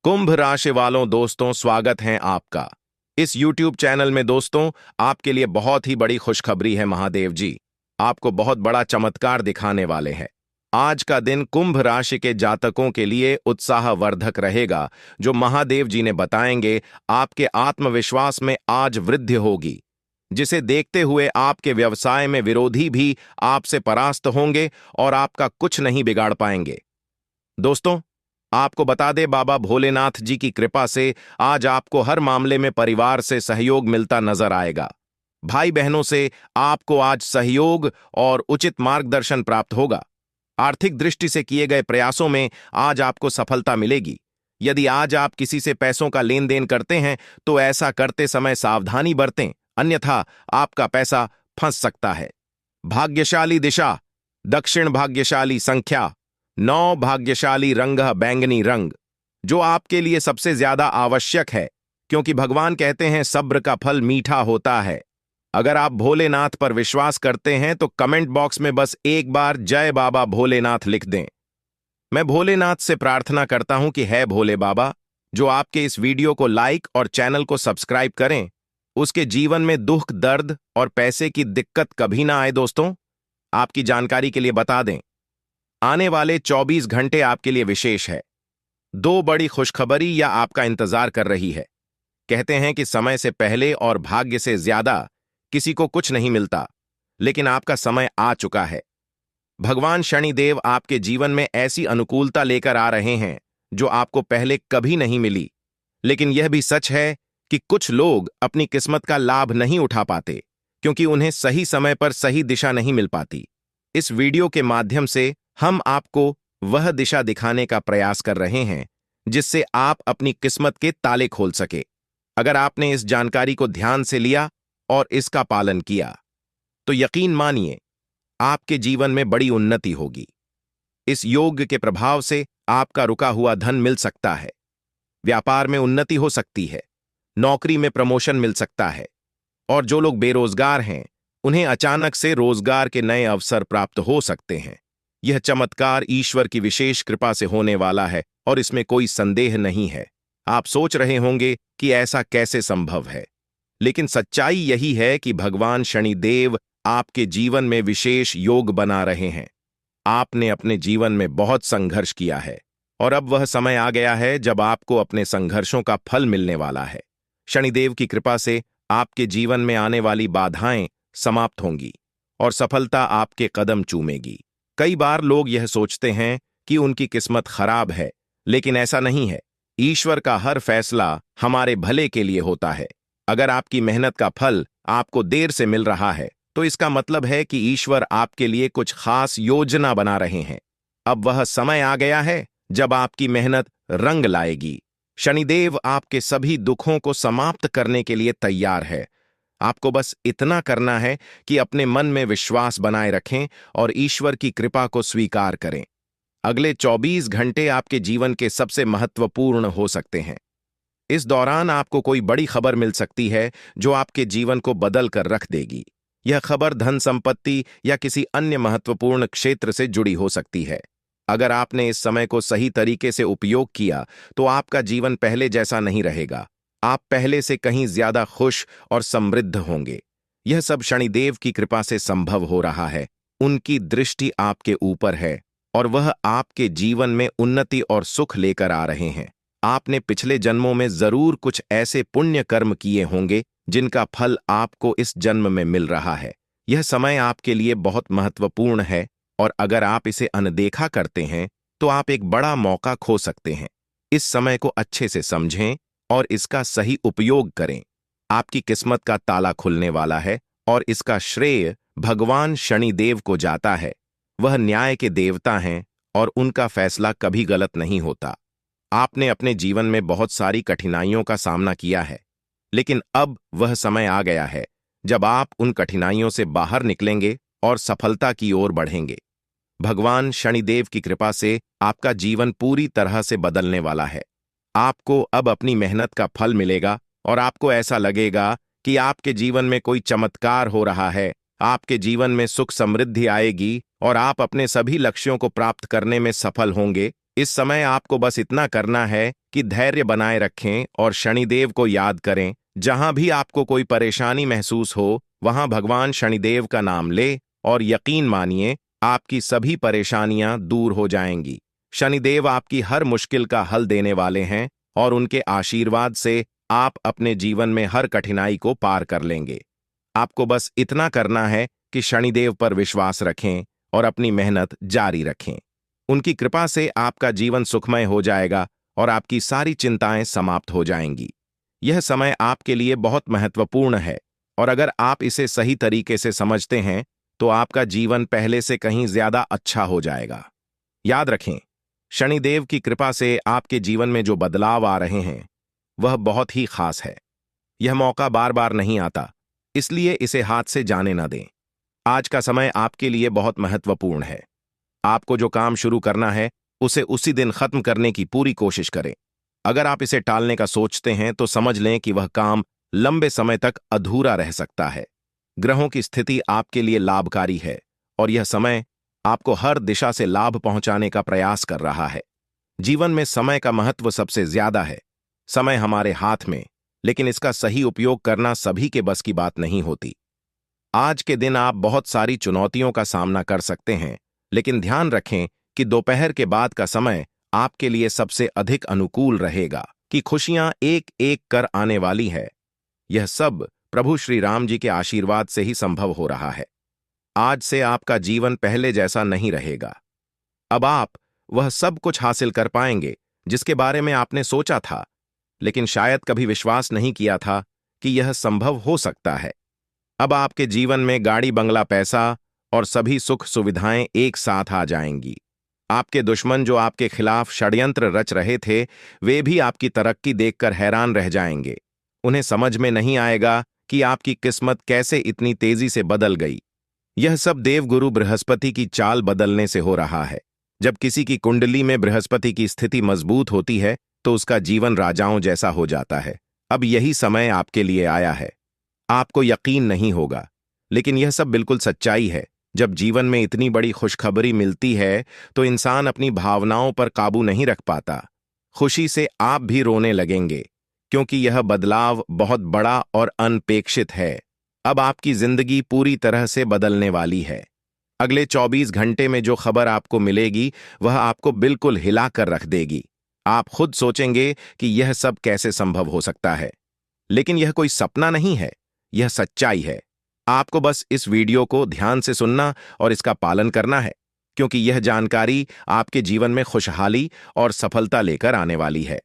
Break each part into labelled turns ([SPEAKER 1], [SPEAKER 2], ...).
[SPEAKER 1] कुंभ राशि वालों दोस्तों, स्वागत है आपका इस YouTube चैनल में। दोस्तों, आपके लिए बहुत ही बड़ी खुशखबरी है। महादेव जी आपको बहुत बड़ा चमत्कार दिखाने वाले हैं। आज का दिन कुंभ राशि के जातकों के लिए उत्साहवर्धक रहेगा। जो महादेव जी ने बताएंगे, आपके आत्मविश्वास में आज वृद्धि होगी, जिसे देखते हुए आपके व्यवसाय में विरोधी भी आपसे परास्त होंगे और आपका कुछ नहीं बिगाड़ पाएंगे। दोस्तों, आपको बता दे, बाबा भोलेनाथ जी की कृपा से आज आपको हर मामले में परिवार से सहयोग मिलता नजर आएगा। भाई बहनों से आपको आज सहयोग और उचित मार्गदर्शन प्राप्त होगा। आर्थिक दृष्टि से किए गए प्रयासों में आज आपको सफलता मिलेगी। यदि आज आप किसी से पैसों का लेन देन करते हैं तो ऐसा करते समय सावधानी बरतें, अन्यथा आपका पैसा फंस सकता है। भाग्यशाली दिशा दक्षिण, भाग्यशाली संख्या 9, भाग्यशाली रंग बैंगनी रंग, जो आपके लिए सबसे ज्यादा आवश्यक है, क्योंकि भगवान कहते हैं सब्र का फल मीठा होता है। अगर आप भोलेनाथ पर विश्वास करते हैं तो कमेंट बॉक्स में बस एक बार जय बाबा भोलेनाथ लिख दें। मैं भोलेनाथ से प्रार्थना करता हूं कि है भोले बाबा, जो आपके इस वीडियो को लाइक और चैनल को सब्सक्राइब करें, उसके जीवन में दुख, दर्द और पैसे की दिक्कत कभी ना आए। दोस्तों, आपकी जानकारी के लिए बता दें, आने वाले 24 घंटे आपके लिए विशेष है। दो बड़ी खुशखबरी या आपका इंतजार कर रही है। कहते हैं कि समय से पहले और भाग्य से ज्यादा किसी को कुछ नहीं मिलता, लेकिन आपका समय आ चुका है। भगवान शनिदेव आपके जीवन में ऐसी अनुकूलता लेकर आ रहे हैं जो आपको पहले कभी नहीं मिली। लेकिन यह भी सच है कि कुछ लोग अपनी किस्मत का लाभ नहीं उठा पाते, क्योंकि उन्हें सही समय पर सही दिशा नहीं मिल पाती। इस वीडियो के माध्यम से हम आपको वह दिशा दिखाने का प्रयास कर रहे हैं जिससे आप अपनी किस्मत के ताले खोल सके। अगर आपने इस जानकारी को ध्यान से लिया और इसका पालन किया तो यकीन मानिए, आपके जीवन में बड़ी उन्नति होगी। इस योग के प्रभाव से आपका रुका हुआ धन मिल सकता है, व्यापार में उन्नति हो सकती है, नौकरी में प्रमोशन मिल सकता है, और जो लोग बेरोजगार हैं उन्हें अचानक से रोजगार के नए अवसर प्राप्त हो सकते हैं। यह चमत्कार ईश्वर की विशेष कृपा से होने वाला है और इसमें कोई संदेह नहीं है। आप सोच रहे होंगे कि ऐसा कैसे संभव है, लेकिन सच्चाई यही है कि भगवान शनिदेव आपके जीवन में विशेष योग बना रहे हैं। आपने अपने जीवन में बहुत संघर्ष किया है और अब वह समय आ गया है जब आपको अपने संघर्षों का फल मिलने वाला है। शनिदेव की कृपा से आपके जीवन में आने वाली बाधाएं समाप्त होंगी और सफलता आपके कदम चूमेगी। कई बार लोग यह सोचते हैं कि उनकी किस्मत खराब है, लेकिन ऐसा नहीं है। ईश्वर का हर फैसला हमारे भले के लिए होता है। अगर आपकी मेहनत का फल आपको देर से मिल रहा है तो इसका मतलब है कि ईश्वर आपके लिए कुछ खास योजना बना रहे हैं। अब वह समय आ गया है जब आपकी मेहनत रंग लाएगी। शनिदेव आपके सभी दुखों को समाप्त करने के लिए तैयार है। आपको बस इतना करना है कि अपने मन में विश्वास बनाए रखें और ईश्वर की कृपा को स्वीकार करें। अगले 24 घंटे आपके जीवन के सबसे महत्वपूर्ण हो सकते हैं। इस दौरान आपको कोई बड़ी खबर मिल सकती है जो आपके जीवन को बदल कर रख देगी। यह खबर धन संपत्ति या किसी अन्य महत्वपूर्ण क्षेत्र से जुड़ी हो सकती है। अगर आपने इस समय को सही तरीके से उपयोग किया तो आपका जीवन पहले जैसा नहीं रहेगा। आप पहले से कहीं ज्यादा खुश और समृद्ध होंगे। यह सब शनिदेव की कृपा से संभव हो रहा है। उनकी दृष्टि आपके ऊपर है और वह आपके जीवन में उन्नति और सुख लेकर आ रहे हैं। आपने पिछले जन्मों में जरूर कुछ ऐसे पुण्य कर्म किए होंगे जिनका फल आपको इस जन्म में मिल रहा है। यह समय आपके लिए बहुत महत्वपूर्ण है और अगर आप इसे अनदेखा करते हैं तो आप एक बड़ा मौका खो सकते हैं। इस समय को अच्छे से समझें और इसका सही उपयोग करें। आपकी किस्मत का ताला खुलने वाला है और इसका श्रेय भगवान शनिदेव को जाता है। वह न्याय के देवता हैं और उनका फैसला कभी गलत नहीं होता। आपने अपने जीवन में बहुत सारी कठिनाइयों का सामना किया है, लेकिन अब वह समय आ गया है जब आप उन कठिनाइयों से बाहर निकलेंगे और सफलता की ओर बढ़ेंगे। भगवान शनिदेव की कृपा से आपका जीवन पूरी तरह से बदलने वाला है। आपको अब अपनी मेहनत का फल मिलेगा और आपको ऐसा लगेगा कि आपके जीवन में कोई चमत्कार हो रहा है। आपके जीवन में सुख समृद्धि आएगी और आप अपने सभी लक्ष्यों को प्राप्त करने में सफल होंगे। इस समय आपको बस इतना करना है कि धैर्य बनाए रखें और शनिदेव को याद करें। जहां भी आपको कोई परेशानी महसूस हो, वहां भगवान शनिदेव का नाम ले और यकीन मानिए आपकी सभी परेशानियां दूर हो जाएंगी। शनिदेव आपकी हर मुश्किल का हल देने वाले हैं और उनके आशीर्वाद से आप अपने जीवन में हर कठिनाई को पार कर लेंगे। आपको बस इतना करना है कि शनिदेव पर विश्वास रखें और अपनी मेहनत जारी रखें। उनकी कृपा से आपका जीवन सुखमय हो जाएगा और आपकी सारी चिंताएं समाप्त हो जाएंगी। यह समय आपके लिए बहुत महत्वपूर्ण है और अगर आप इसे सही तरीके से समझते हैं तो आपका जीवन पहले से कहीं ज्यादा अच्छा हो जाएगा। याद रखें, शनिदेव की कृपा से आपके जीवन में जो बदलाव आ रहे हैं वह बहुत ही खास है। यह मौका बार बार नहीं आता, इसलिए इसे हाथ से जाने न दें। आज का समय आपके लिए बहुत महत्वपूर्ण है। आपको जो काम शुरू करना है उसे उसी दिन खत्म करने की पूरी कोशिश करें। अगर आप इसे टालने का सोचते हैं तो समझ लें कि वह काम लंबे समय तक अधूरा रह सकता है। ग्रहों की स्थिति आपके लिए लाभकारी है और यह समय आपको हर दिशा से लाभ पहुंचाने का प्रयास कर रहा है। जीवन में समय का महत्व सबसे ज्यादा है। समय हमारे हाथ में, लेकिन इसका सही उपयोग करना सभी के बस की बात नहीं होती। आज के दिन आप बहुत सारी चुनौतियों का सामना कर सकते हैं, लेकिन ध्यान रखें कि दोपहर के बाद का समय आपके लिए सबसे अधिक अनुकूल रहेगा, कि खुशियां एक एक कर आने वाली है। यह सब प्रभु श्री राम जी के आशीर्वाद से ही संभव हो रहा है। आज से आपका जीवन पहले जैसा नहीं रहेगा। अब आप वह सब कुछ हासिल कर पाएंगे जिसके बारे में आपने सोचा था, लेकिन शायद कभी विश्वास नहीं किया था कि यह संभव हो सकता है। अब आपके जीवन में गाड़ी, बंगला, पैसा और सभी सुख सुविधाएं एक साथ आ जाएंगी। आपके दुश्मन जो आपके खिलाफ षड्यंत्र रच रहे थे, वे भी आपकी तरक्की देखकर हैरान रह जाएंगे। उन्हें समझ में नहीं आएगा कि आपकी किस्मत कैसे इतनी तेजी से बदल गई। यह सब देवगुरु बृहस्पति की चाल बदलने से हो रहा है। जब किसी की कुंडली में बृहस्पति की स्थिति मजबूत होती है तो उसका जीवन राजाओं जैसा हो जाता है। अब यही समय आपके लिए आया है। आपको यकीन नहीं होगा, लेकिन यह सब बिल्कुल सच्चाई है। जब जीवन में इतनी बड़ी खुशखबरी मिलती है तो इंसान अपनी भावनाओं पर काबू नहीं रख पाता। खुशी से आप भी रोने लगेंगे, क्योंकि यह बदलाव बहुत बड़ा और अनपेक्षित है। अब आपकी जिंदगी पूरी तरह से बदलने वाली है। अगले 24 घंटे में जो खबर आपको मिलेगी वह आपको बिल्कुल हिला कर रख देगी। आप खुद सोचेंगे कि यह सब कैसे संभव हो सकता है, लेकिन यह कोई सपना नहीं है, यह सच्चाई है। आपको बस इस वीडियो को ध्यान से सुनना और इसका पालन करना है, क्योंकि यह जानकारी आपके जीवन में खुशहाली और सफलता लेकर आने वाली है।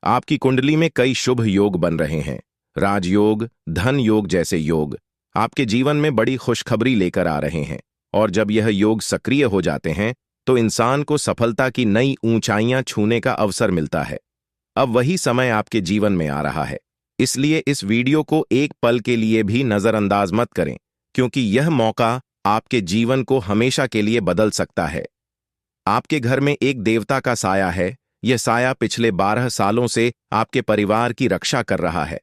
[SPEAKER 1] आपकी कुंडली में कई शुभ योग बन रहे हैं। राजयोग, धन योग जैसे योग आपके जीवन में बड़ी खुशखबरी लेकर आ रहे हैं, और जब यह योग सक्रिय हो जाते हैं तो इंसान को सफलता की नई ऊंचाइयां छूने का अवसर मिलता है। अब वही समय आपके जीवन में आ रहा है, इसलिए इस वीडियो को एक पल के लिए भी नजरअंदाज मत करें, क्योंकि यह मौका आपके जीवन को हमेशा के लिए बदल सकता है। आपके घर में एक देवता का साया है। यह साया पिछले 12 सालों से आपके परिवार की रक्षा कर रहा है।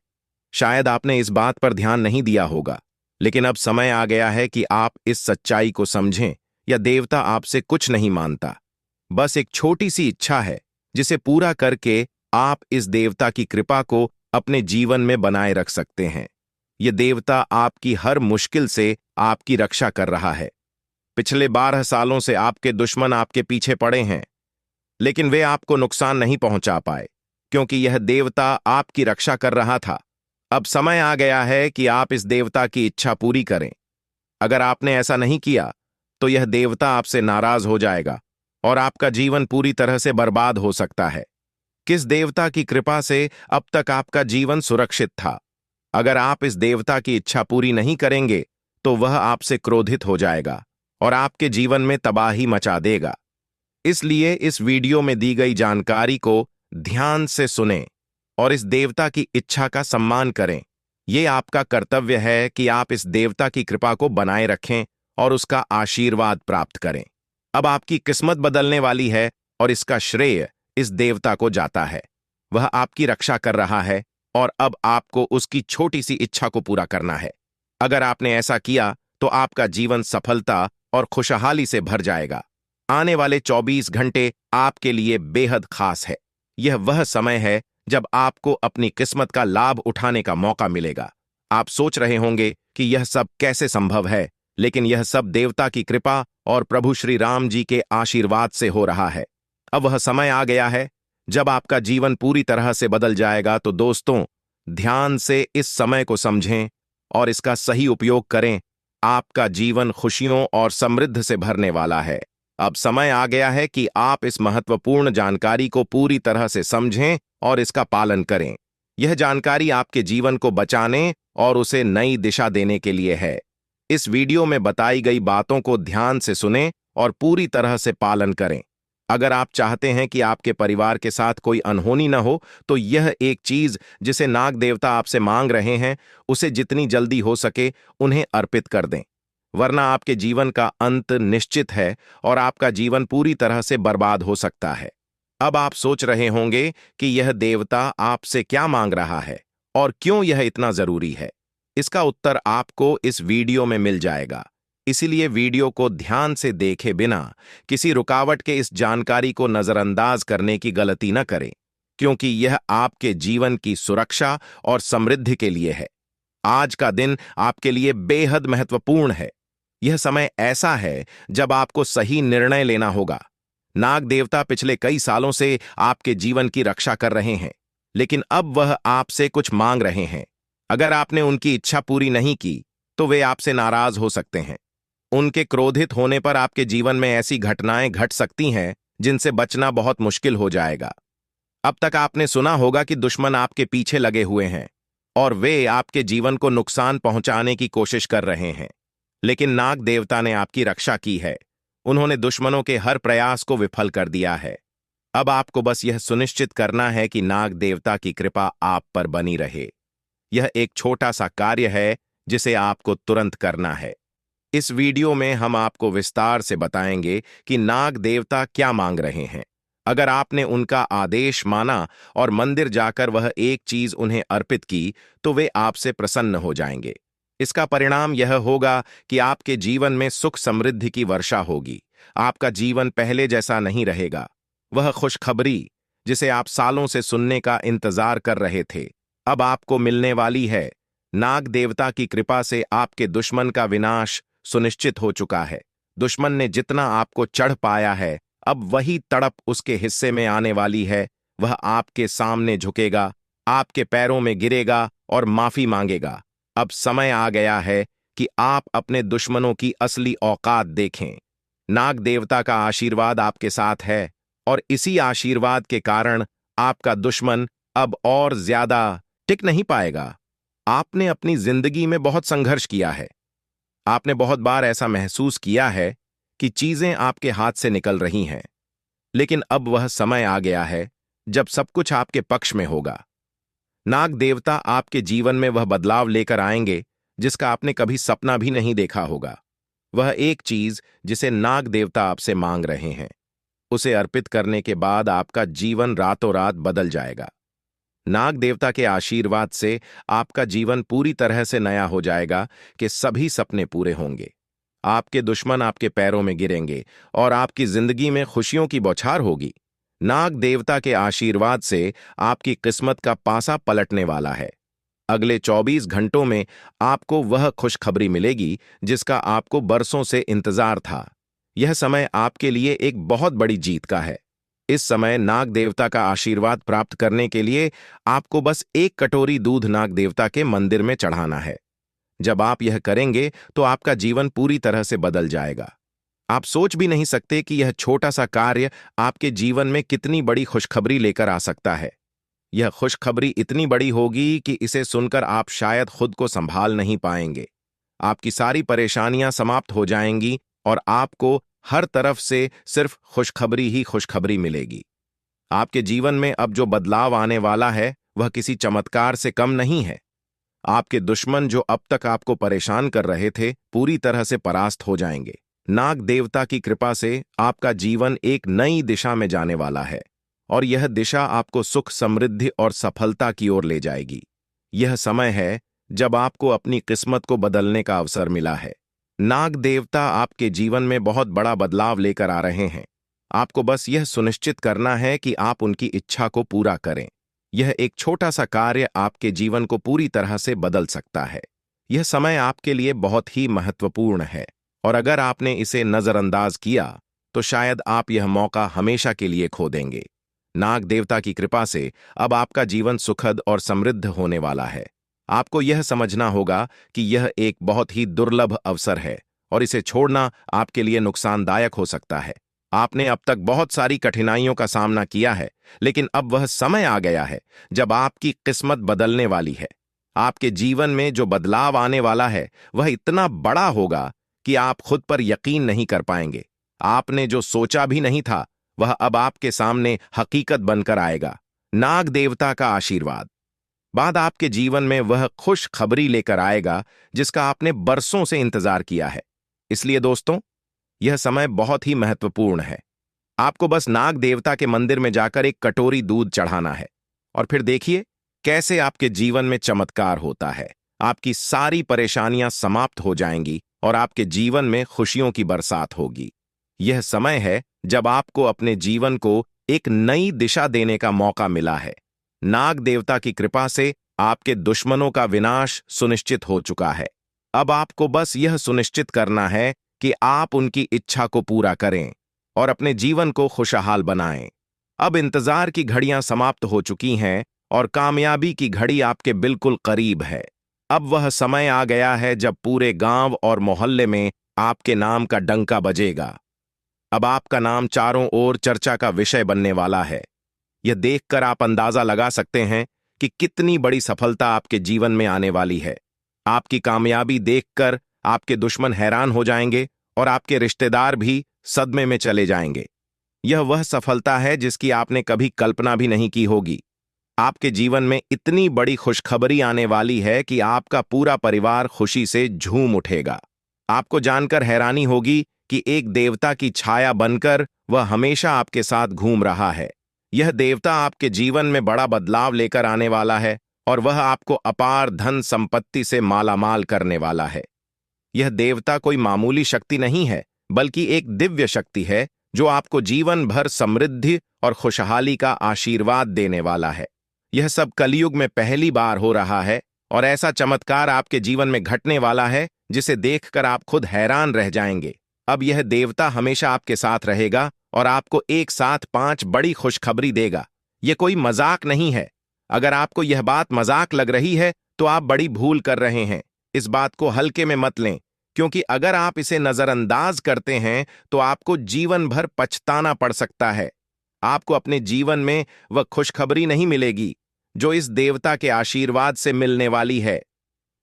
[SPEAKER 1] शायद आपने इस बात पर ध्यान नहीं दिया होगा, लेकिन अब समय आ गया है कि आप इस सच्चाई को समझें। यह देवता आपसे कुछ नहीं मांगता, बस एक छोटी सी इच्छा है जिसे पूरा करके आप इस देवता की कृपा को अपने जीवन में बनाए रख सकते हैं। यह देवता आपकी हर मुश्किल से आपकी रक्षा कर रहा है। पिछले 12 सालों से आपके दुश्मन आपके पीछे पड़े हैं, लेकिन वे आपको नुकसान नहीं पहुंचा पाए, क्योंकि यह देवता आपकी रक्षा कर रहा था। अब समय आ गया है कि आप इस देवता की इच्छा पूरी करें। अगर आपने ऐसा नहीं किया तो यह देवता आपसे नाराज हो जाएगा और आपका जीवन पूरी तरह से बर्बाद हो सकता है। किस देवता की कृपा से अब तक आपका जीवन सुरक्षित था? अगर आप इस देवता की इच्छा पूरी नहीं करेंगे तो वह आपसे क्रोधित हो जाएगा और आपके जीवन में तबाही मचा देगा। इसलिए इस वीडियो में दी गई जानकारी को ध्यान से सुनें और इस देवता की इच्छा का सम्मान करें। यह आपका कर्तव्य है कि आप इस देवता की कृपा को बनाए रखें और उसका आशीर्वाद प्राप्त करें। अब आपकी किस्मत बदलने वाली है और इसका श्रेय इस देवता को जाता है। वह आपकी रक्षा कर रहा है और अब आपको उसकी छोटी सी इच्छा को पूरा करना है। अगर आपने ऐसा किया तो आपका जीवन सफलता और खुशहाली से भर जाएगा। आने वाले 24 घंटे आपके लिए बेहद खास है। यह वह समय है जब आपको अपनी किस्मत का लाभ उठाने का मौका मिलेगा। आप सोच रहे होंगे कि यह सब कैसे संभव है, लेकिन यह सब देवता की कृपा और प्रभु श्री राम जी के आशीर्वाद से हो रहा है। अब वह समय आ गया है जब आपका जीवन पूरी तरह से बदल जाएगा। तो दोस्तों, ध्यान से इस समय को समझें और इसका सही उपयोग करें। आपका जीवन खुशियों और समृद्धि से भरने वाला है। अब समय आ गया है कि आप इस महत्वपूर्ण जानकारी को पूरी तरह से समझें और इसका पालन करें। यह जानकारी आपके जीवन को बचाने और उसे नई दिशा देने के लिए है। इस वीडियो में बताई गई बातों को ध्यान से सुनें और पूरी तरह से पालन करें। अगर आप चाहते हैं कि आपके परिवार के साथ कोई अनहोनी न हो, तो यह एक चीज जिसे नाग देवता आपसे मांग रहे हैं, उसे जितनी जल्दी हो सके उन्हें अर्पित कर दें, वरना आपके जीवन का अंत निश्चित है और आपका जीवन पूरी तरह से बर्बाद हो सकता है। अब आप सोच रहे होंगे कि यह देवता आपसे क्या मांग रहा है और क्यों यह इतना जरूरी है। इसका उत्तर आपको इस वीडियो में मिल जाएगा, इसीलिए वीडियो को ध्यान से देखे बिना किसी रुकावट के इस जानकारी को नजरअंदाज करने की गलती न करें, क्योंकि यह आपके जीवन की सुरक्षा और समृद्धि के लिए है। आज का दिन आपके लिए बेहद महत्वपूर्ण है। यह समय ऐसा है जब आपको सही निर्णय लेना होगा। नाग देवता पिछले कई सालों से आपके जीवन की रक्षा कर रहे हैं, लेकिन अब वह आपसे कुछ मांग रहे हैं। अगर आपने उनकी इच्छा पूरी नहीं की, तो वे आपसे नाराज हो सकते हैं। उनके क्रोधित होने पर आपके जीवन में ऐसी घटनाएं घट सकती हैं जिनसे बचना बहुत मुश्किल हो जाएगा। अब तक आपने सुना होगा कि दुश्मन आपके पीछे लगे हुए हैं और वे आपके जीवन को नुकसान पहुंचाने की कोशिश कर रहे हैं, लेकिन नाग देवता ने आपकी रक्षा की है। उन्होंने दुश्मनों के हर प्रयास को विफल कर दिया है। अब आपको बस यह सुनिश्चित करना है कि नाग देवता की कृपा आप पर बनी रहे। यह एक छोटा सा कार्य है जिसे आपको तुरंत करना है। इस वीडियो में हम आपको विस्तार से बताएंगे कि नाग देवता क्या मांग रहे हैं। अगर आपने उनका आदेश माना और मंदिर जाकर वह एक चीज उन्हें अर्पित की, तो वे आपसे प्रसन्न हो जाएंगे। इसका परिणाम यह होगा कि आपके जीवन में सुख समृद्धि की वर्षा होगी। आपका जीवन पहले जैसा नहीं रहेगा। वह खुशखबरी जिसे आप सालों से सुनने का इंतजार कर रहे थे, अब आपको मिलने वाली है। नाग देवता की कृपा से आपके दुश्मन का विनाश सुनिश्चित हो चुका है। दुश्मन ने जितना आपको चढ़ पाया है, अब वही तड़प उसके हिस्से में आने वाली है। वह आपके सामने झुकेगा, आपके पैरों में गिरेगा और माफी मांगेगा। अब समय आ गया है कि आप अपने दुश्मनों की असली औकात देखें। नाग देवता का आशीर्वाद आपके साथ है और इसी आशीर्वाद के कारण आपका दुश्मन अब और ज्यादा टिक नहीं पाएगा। आपने अपनी जिंदगी में बहुत संघर्ष किया है। आपने बहुत बार ऐसा महसूस किया है कि चीजें आपके हाथ से निकल रही हैं, लेकिन अब वह समय आ गया है जब सब कुछ आपके पक्ष में होगा। नाग देवता आपके जीवन में वह बदलाव लेकर आएंगे जिसका आपने कभी सपना भी नहीं देखा होगा। वह एक चीज जिसे नाग देवता आपसे मांग रहे हैं, उसे अर्पित करने के बाद आपका जीवन रातों रात बदल जाएगा। नाग देवता के आशीर्वाद से आपका जीवन पूरी तरह से नया हो जाएगा कि सभी सपने पूरे होंगे। आपके दुश्मन आपके पैरों में गिरेंगे और आपकी जिंदगी में खुशियों की बौछार होगी। नाग देवता के आशीर्वाद से आपकी किस्मत का पासा पलटने वाला है। अगले 24 घंटों में आपको वह खुशखबरी मिलेगी जिसका आपको बरसों से इंतजार था। यह समय आपके लिए एक बहुत बड़ी जीत का है। इस समय नाग देवता का आशीर्वाद प्राप्त करने के लिए आपको बस एक कटोरी दूध नाग देवता के मंदिर में चढ़ाना है। जब आप यह करेंगे तो आपका जीवन पूरी तरह से बदल जाएगा। आप सोच भी नहीं सकते कि यह छोटा सा कार्य आपके जीवन में कितनी बड़ी खुशखबरी लेकर आ सकता है। यह खुशखबरी इतनी बड़ी होगी कि इसे सुनकर आप शायद खुद को संभाल नहीं पाएंगे। आपकी सारी परेशानियां समाप्त हो जाएंगी और आपको हर तरफ से सिर्फ खुशखबरी ही खुशखबरी मिलेगी। आपके जीवन में अब जो बदलाव आने वाला है वह किसी चमत्कार से कम नहीं है। आपके दुश्मन जो अब तक आपको परेशान कर रहे थे, पूरी तरह से परास्त हो जाएंगे। नाग देवता की कृपा से आपका जीवन एक नई दिशा में जाने वाला है और यह दिशा आपको सुख समृद्धि और सफलता की ओर ले जाएगी। यह समय है जब आपको अपनी किस्मत को बदलने का अवसर मिला है। नाग देवता आपके जीवन में बहुत बड़ा बदलाव लेकर आ रहे हैं। आपको बस यह सुनिश्चित करना है कि आप उनकी इच्छा को पूरा करें। यह एक छोटा सा कार्य आपके जीवन को पूरी तरह से बदल सकता है। यह समय आपके लिए बहुत ही महत्वपूर्ण है, और अगर आपने इसे नजरअंदाज किया तो शायद आप यह मौका हमेशा के लिए खो देंगे। नाग देवता की कृपा से अब आपका जीवन सुखद और समृद्ध होने वाला है। आपको यह समझना होगा कि यह एक बहुत ही दुर्लभ अवसर है, और इसे छोड़ना आपके लिए नुकसानदायक हो सकता है। आपने अब तक बहुत सारी कठिनाइयों का सामना किया है, लेकिन अब वह समय आ गया है जब आपकी किस्मत बदलने वाली है। आपके जीवन में जो बदलाव आने वाला है वह इतना बड़ा होगा कि आप खुद पर यकीन नहीं कर पाएंगे। आपने जो सोचा भी नहीं था वह अब आपके सामने हकीकत बनकर आएगा। नाग देवता का आशीर्वाद बाद आपके जीवन में वह खुश खबरी लेकर आएगा जिसका आपने बरसों से इंतजार किया है। इसलिए दोस्तों, यह समय बहुत ही महत्वपूर्ण है। आपको बस नाग देवता के मंदिर में जाकर एक कटोरी दूध चढ़ाना है, और फिर देखिए कैसे आपके जीवन में चमत्कार होता है। आपकी सारी परेशानियां समाप्त हो जाएंगी और आपके जीवन में खुशियों की बरसात होगी। यह समय है जब आपको अपने जीवन को एक नई दिशा देने का मौका मिला है। नाग देवता की कृपा से आपके दुश्मनों का विनाश सुनिश्चित हो चुका है। अब आपको बस यह सुनिश्चित करना है कि आप उनकी इच्छा को पूरा करें और अपने जीवन को खुशहाल बनाएं। अब इंतजार की घड़ियां समाप्त हो चुकी हैं और कामयाबी की घड़ी आपके बिल्कुल करीब है। अब वह समय आ गया है जब पूरे गांव और मोहल्ले में आपके नाम का डंका बजेगा। अब आपका नाम चारों ओर चर्चा का विषय बनने वाला है। यह देखकर आप अंदाजा लगा सकते हैं कि कितनी बड़ी सफलता आपके जीवन में आने वाली है। आपकी कामयाबी देखकर आपके दुश्मन हैरान हो जाएंगे और आपके रिश्तेदार भी सदमे में चले जाएंगे। यह वह सफलता है जिसकी आपने कभी कल्पना भी नहीं की होगी। आपके जीवन में इतनी बड़ी खुशखबरी आने वाली है कि आपका पूरा परिवार खुशी से झूम उठेगा। आपको जानकर हैरानी होगी कि एक देवता की छाया बनकर वह हमेशा आपके साथ घूम रहा है। यह देवता आपके जीवन में बड़ा बदलाव लेकर आने वाला है और वह आपको अपार धन संपत्ति से मालामाल करने वाला है। यह देवता कोई मामूली शक्ति नहीं है, बल्कि एक दिव्य शक्ति है जो आपको जीवन भर समृद्धि और खुशहाली का आशीर्वाद देने वाला है। यह सब कलयुग में पहली बार हो रहा है और ऐसा चमत्कार आपके जीवन में घटने वाला है जिसे देखकर आप खुद हैरान रह जाएंगे। अब यह देवता हमेशा आपके साथ रहेगा और आपको एक साथ 5 बड़ी खुशखबरी देगा। यह कोई मजाक नहीं है। अगर आपको यह बात मजाक लग रही है तो आप बड़ी भूल कर रहे हैं। इस बात को हल्के में मत लें, क्योंकि अगर आप इसे नजरअंदाज करते हैं तो आपको जीवन भर पछताना पड़ सकता है। आपको अपने जीवन में वह खुशखबरी नहीं मिलेगी जो इस देवता के आशीर्वाद से मिलने वाली है।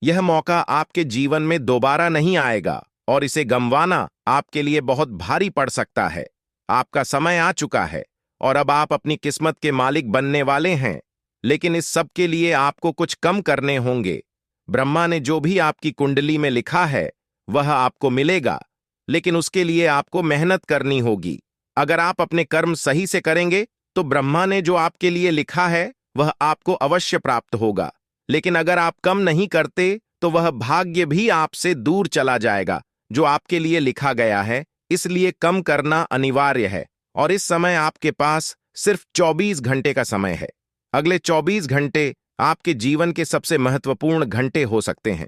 [SPEAKER 1] यह मौका आपके जीवन में दोबारा नहीं आएगा और इसे गंवाना आपके लिए बहुत भारी पड़ सकता है। आपका समय आ चुका है और अब आप अपनी किस्मत के मालिक बनने वाले हैं, लेकिन इस सब के लिए आपको कुछ कम करने होंगे। ब्रह्मा ने जो भी आपकी कुंडली में लिखा है वह आपको मिलेगा, लेकिन उसके लिए आपको मेहनत करनी होगी। अगर आप अपने कर्म सही से करेंगे तो ब्रह्मा ने जो आपके लिए लिखा है वह आपको अवश्य प्राप्त होगा, लेकिन अगर आप कम नहीं करते तो वह भाग्य भी आपसे दूर चला जाएगा जो आपके लिए लिखा गया है। इसलिए कम करना अनिवार्य है और इस समय आपके पास सिर्फ 24 घंटे का समय है। अगले 24 घंटे आपके जीवन के सबसे महत्वपूर्ण घंटे हो सकते हैं।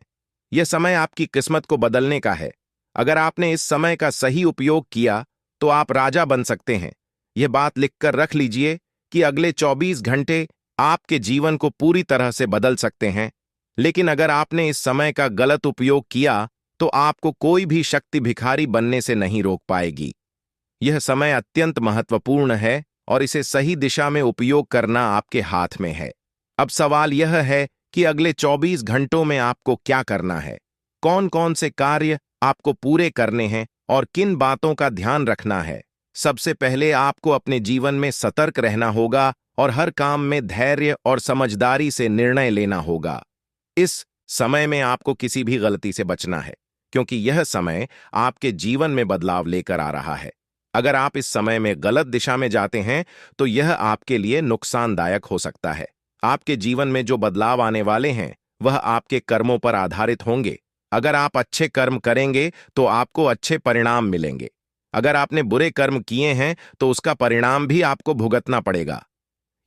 [SPEAKER 1] यह समय आपकी किस्मत को बदलने का है। अगर आपने इस समय का सही उपयोग किया तो आप राजा बन सकते हैं। यह बात लिखकर रख लीजिए कि अगले 24 घंटे आपके जीवन को पूरी तरह से बदल सकते हैं, लेकिन अगर आपने इस समय का गलत उपयोग किया तो आपको कोई भी शक्ति भिखारी बनने से नहीं रोक पाएगी। यह समय अत्यंत महत्वपूर्ण है और इसे सही दिशा में उपयोग करना आपके हाथ में है। अब सवाल यह है कि अगले 24 घंटों में आपको क्या करना है, कौन कौन से कार्य आपको पूरे करने हैं और किन बातों का ध्यान रखना है। सबसे पहले आपको अपने जीवन में सतर्क रहना होगा और हर काम में धैर्य और समझदारी से निर्णय लेना होगा। इस समय में आपको किसी भी गलती से बचना है, क्योंकि यह समय आपके जीवन में बदलाव लेकर आ रहा है। अगर आप इस समय में गलत दिशा में जाते हैं तो यह आपके लिए नुकसानदायक हो सकता है। आपके जीवन में जो बदलाव आने वाले हैं वह आपके कर्मों पर आधारित होंगे। अगर आप अच्छे कर्म करेंगे तो आपको अच्छे परिणाम मिलेंगे। अगर आपने बुरे कर्म किए हैं तो उसका परिणाम भी आपको भुगतना पड़ेगा।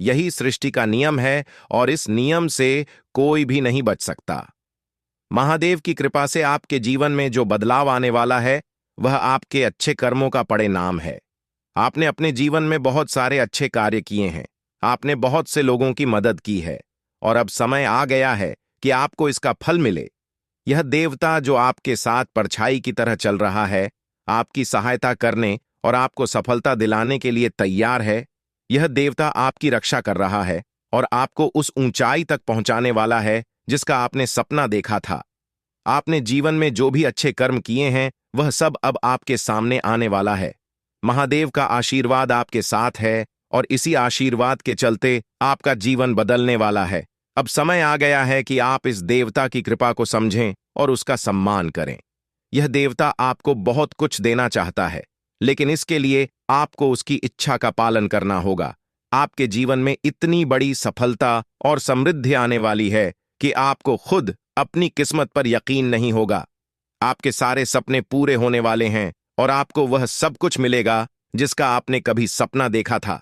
[SPEAKER 1] यही सृष्टि का नियम है और इस नियम से कोई भी नहीं बच सकता। महादेव की कृपा से आपके जीवन में जो बदलाव आने वाला है वह आपके अच्छे कर्मों का परिणाम है। आपने अपने जीवन में बहुत सारे अच्छे कार्य किए हैं, आपने बहुत से लोगों की मदद की है और अब समय आ गया है कि आपको इसका फल मिले। यह देवता जो आपके साथ परछाई की तरह चल रहा है, आपकी सहायता करने और आपको सफलता दिलाने के लिए तैयार है। यह देवता आपकी रक्षा कर रहा है और आपको उस ऊंचाई तक पहुंचाने वाला है जिसका आपने सपना देखा था। आपने जीवन में जो भी अच्छे कर्म किए हैं वह सब अब आपके सामने आने वाला है। महादेव का आशीर्वाद आपके साथ है और इसी आशीर्वाद के चलते आपका जीवन बदलने वाला है। अब समय आ गया है कि आप इस देवता की कृपा को समझें और उसका सम्मान करें। यह देवता आपको बहुत कुछ देना चाहता है, लेकिन इसके लिए आपको उसकी इच्छा का पालन करना होगा। आपके जीवन में इतनी बड़ी सफलता और समृद्धि आने वाली है कि आपको खुद अपनी किस्मत पर यकीन नहीं होगा। आपके सारे सपने पूरे होने वाले हैं और आपको वह सब कुछ मिलेगा जिसका आपने कभी सपना देखा था।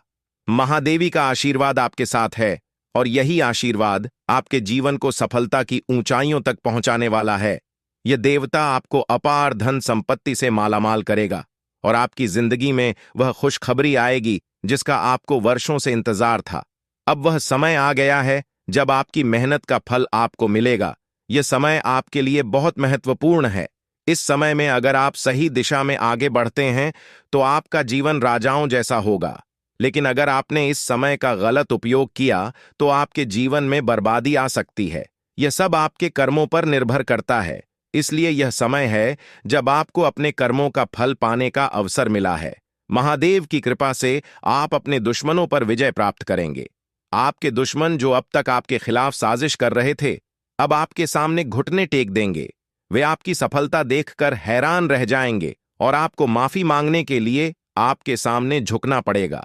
[SPEAKER 1] महादेवी का आशीर्वाद आपके साथ है और यही आशीर्वाद आपके जीवन को सफलता की ऊंचाइयों तक पहुंचाने वाला है। यह देवता आपको अपार धन संपत्ति से मालामाल करेगा और आपकी जिंदगी में वह खुशखबरी आएगी जिसका आपको वर्षों से इंतजार था। अब वह समय आ गया है जब आपकी मेहनत का फल आपको मिलेगा। यह समय आपके लिए बहुत महत्वपूर्ण है। इस समय में अगर आप सही दिशा में आगे बढ़ते हैं तो आपका जीवन राजाओं जैसा होगा, लेकिन अगर आपने इस समय का गलत उपयोग किया तो आपके जीवन में बर्बादी आ सकती है। यह सब आपके कर्मों पर निर्भर करता है, इसलिए यह समय है जब आपको अपने कर्मों का फल पाने का अवसर मिला है। महादेव की कृपा से आप अपने दुश्मनों पर विजय प्राप्त करेंगे। आपके दुश्मन जो अब तक आपके खिलाफ साजिश कर रहे थे, अब आपके सामने घुटने टेक देंगे। वे आपकी सफलता देखकर हैरान रह जाएंगे और आपको माफी मांगने के लिए आपके सामने झुकना पड़ेगा।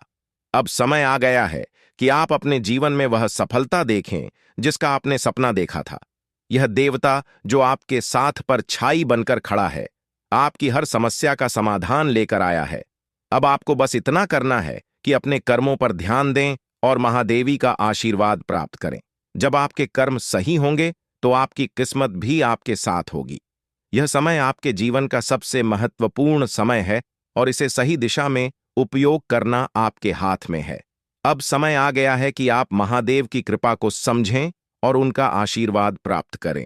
[SPEAKER 1] अब समय आ गया है कि आप अपने जीवन में वह सफलता देखें जिसका आपने सपना देखा था। यह देवता जो आपके साथ पर छाई बनकर खड़ा है, आपकी हर समस्या का समाधान लेकर आया है। अब आपको बस इतना करना है कि अपने कर्मों पर ध्यान दें और महादेवी का आशीर्वाद प्राप्त करें। जब आपके कर्म सही होंगे तो आपकी किस्मत भी आपके साथ होगी। यह समय आपके जीवन का सबसे महत्वपूर्ण समय है और इसे सही दिशा में उपयोग करना आपके हाथ में है। अब समय आ गया है कि आप महादेव की कृपा को समझें और उनका आशीर्वाद प्राप्त करें।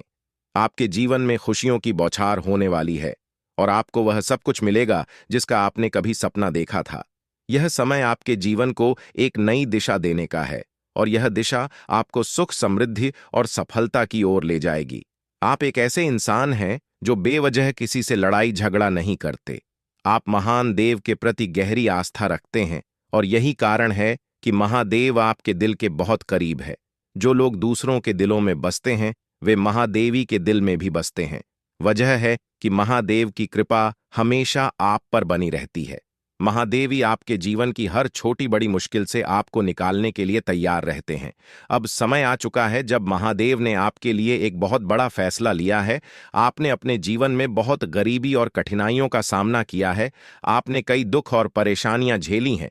[SPEAKER 1] आपके जीवन में खुशियों की बौछार होने वाली है और आपको वह सब कुछ मिलेगा जिसका आपने कभी सपना देखा था। यह समय आपके जीवन को एक नई दिशा देने का है और यह दिशा आपको सुख, समृद्धि और सफलता की ओर ले जाएगी। आप एक ऐसे इंसान हैं जो बेवजह किसी से लड़ाई झगड़ा नहीं करते। आप महान देव के प्रति गहरी आस्था रखते हैं और यही कारण है कि महादेव आपके दिल के बहुत करीब है। जो लोग दूसरों के दिलों में बसते हैं वे महादेवी के दिल में भी बसते हैं। वजह है कि महादेव की कृपा हमेशा आप पर बनी रहती है। महादेवी आपके जीवन की हर छोटी बड़ी मुश्किल से आपको निकालने के लिए तैयार रहते हैं। अब समय आ चुका है जब महादेव ने आपके लिए एक बहुत बड़ा फैसला लिया है। आपने अपने जीवन में बहुत गरीबी और कठिनाइयों का सामना किया है, आपने कई दुख और परेशानियां झेली हैं,